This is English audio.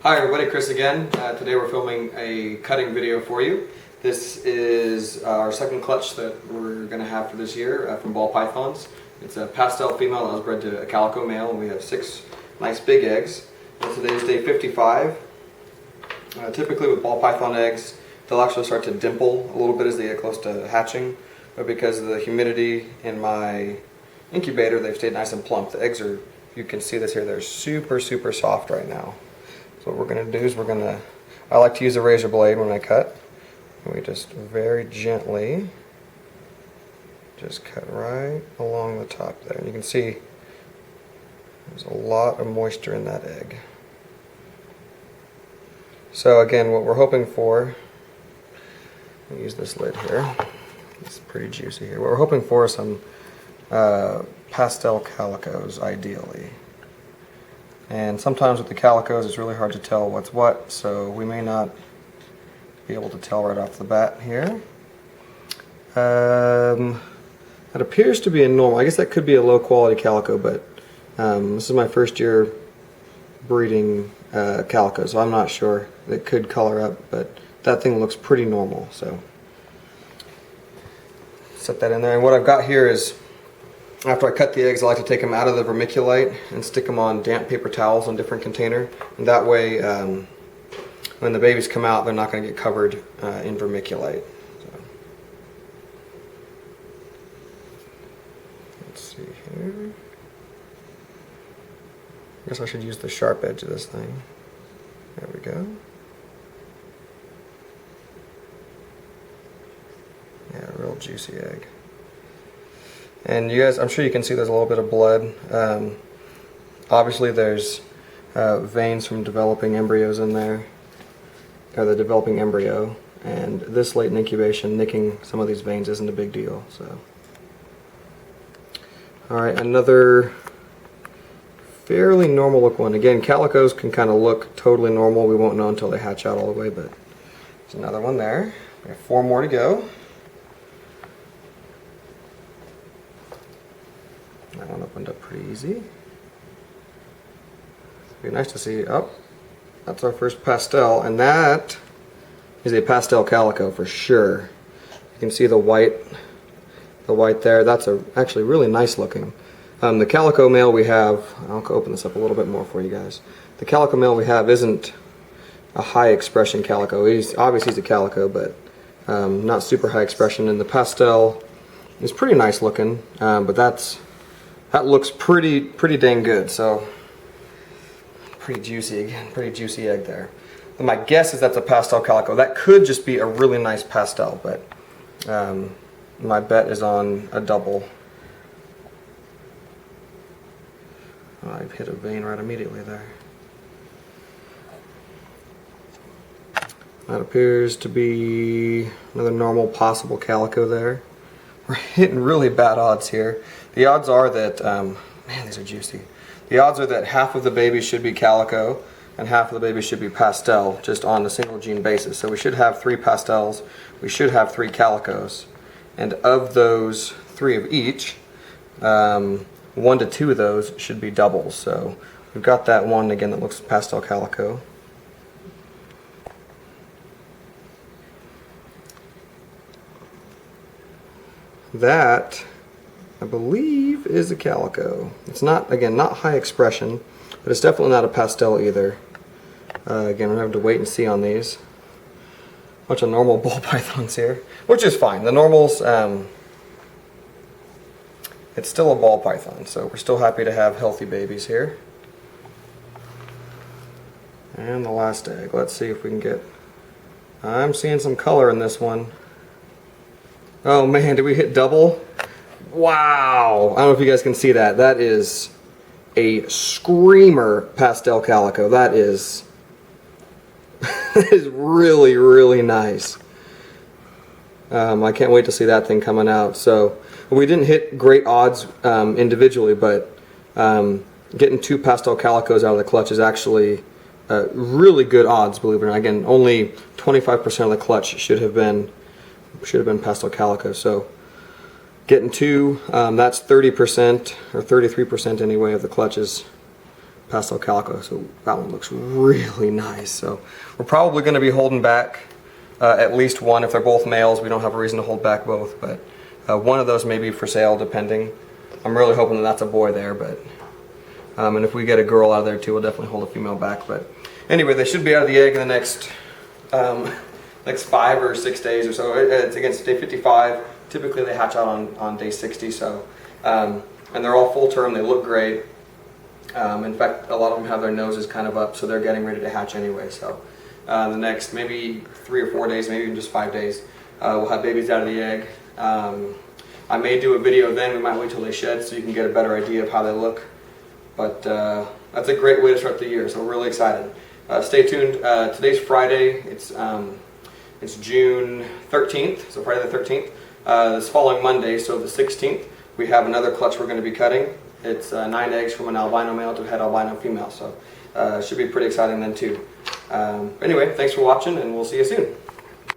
Hi everybody, Chris again. Today we're filming a cutting video for you. This is our second clutch that we're going to have for this year from ball pythons. It's a pastel female that was bred to a calico male, and we have 6 nice big eggs. And today is day 55. Typically with ball python eggs, they'll actually start to dimple a little bit as they get close to hatching, but because of the humidity in my incubator, they've stayed nice and plump. The eggs are, you can see this here, they're super soft right now. So what we're going to do is I like to use a razor blade when I cut. And we just very gently just cut right along the top there. And you can see there's a lot of moisture in that egg. So again, what we're hoping for, let me use this lid here. It's pretty juicy here. What we're hoping for is some pastel calicos, ideally. And sometimes with the calicos it's really hard to tell what's what, so we may not be able to tell right off the bat here. That appears to be a normal. I guess that could be a low quality calico, but this is my first year breeding calico, so I'm not sure. It could color up, but that thing looks pretty normal. So set that in there, and what I've got here is, after I cut the eggs, I like to take them out of the vermiculite and stick them on damp paper towels in a different container. And that way, when the babies come out, they're not going to get covered in vermiculite. So, let's see here. I guess I should use the sharp edge of this thing. There we go. Yeah, real juicy egg. And you guys, I'm sure you can see there's a little bit of blood. Obviously there's veins from developing embryos in there, or the developing embryo, and this late in incubation, nicking some of these veins isn't a big deal. So, alright, another fairly normal look one. Again, calicos can kind of look totally normal. We won't know until they hatch out all the way, but there's another one there. We have 4 more to go. That one opened up pretty easy. It'd be nice to see. Oh, that's our first pastel, and that is a pastel calico for sure. You can see the white there. That's actually really nice looking. The calico male we have, I'll open this up a little bit more for you guys. The calico male we have isn't a high expression calico. Obviously he's a calico, but not super high expression. And the pastel is pretty nice looking, but that looks pretty dang good. So pretty juicy egg there. And my guess is that's a pastel calico. That could just be a really nice pastel, but my bet is on a double. Oh, I've hit a vein right immediately there. That appears to be another normal possible calico there. We're hitting really bad odds here. The odds are that, man, these are juicy. The odds are that half of the babies should be calico and half of the babies should be pastel, just on a single gene basis. So we should have 3 pastels, we should have 3 calicos. And of those 3 of each, 1 to 2 of those should be doubles. So we've got that one again that looks pastel calico. That, I believe, is a calico. It's not, again, not high expression, but it's definitely not a pastel either. Again, we're going to have to wait and see on these. Bunch of normal ball pythons here, which is fine. The normals, it's still a ball python, so we're still happy to have healthy babies here. And the last egg. Let's see if we can get... I'm seeing some color in this one. Oh man, did we hit double? Wow! I don't know if you guys can see that. That is a screamer pastel calico. That is really nice. I can't wait to see that thing coming out. So we didn't hit great odds individually, but getting 2 pastel calicos out of the clutch is actually really good odds, believe it or not. Again, only 25% of the clutch should have been pastel calico. So getting 2, that's 30% or 33% anyway of the clutch's pastel calico. So that one looks really nice. So we're probably going to be holding back at least one. If they're both males, we don't have a reason to hold back both, but one of those may be for sale, depending. I'm really hoping that that's a boy there, but and if we get a girl out of there too, we'll definitely hold a female back. But anyway, they should be out of the egg in the next 5 or 6 days or so. It's against day 55. Typically they hatch out on day 60. So and they're all full term. They look great. In fact, a lot of them have their noses kind of up, so they're getting ready to hatch anyway. So the next maybe 3 or 4 days, maybe even just 5 days, we'll have babies out of the egg. I may do a video then. We might wait till they shed so you can get a better idea of how they look. But that's a great way to start the year, so we're really excited. Stay tuned. Today's Friday. It's June 13th, so Friday the 13th. This following Monday, so the 16th, we have another clutch we're going to be cutting. It's 9 eggs from an albino male to a het albino female, so it should be pretty exciting then too. Anyway, thanks for watching, and we'll see you soon.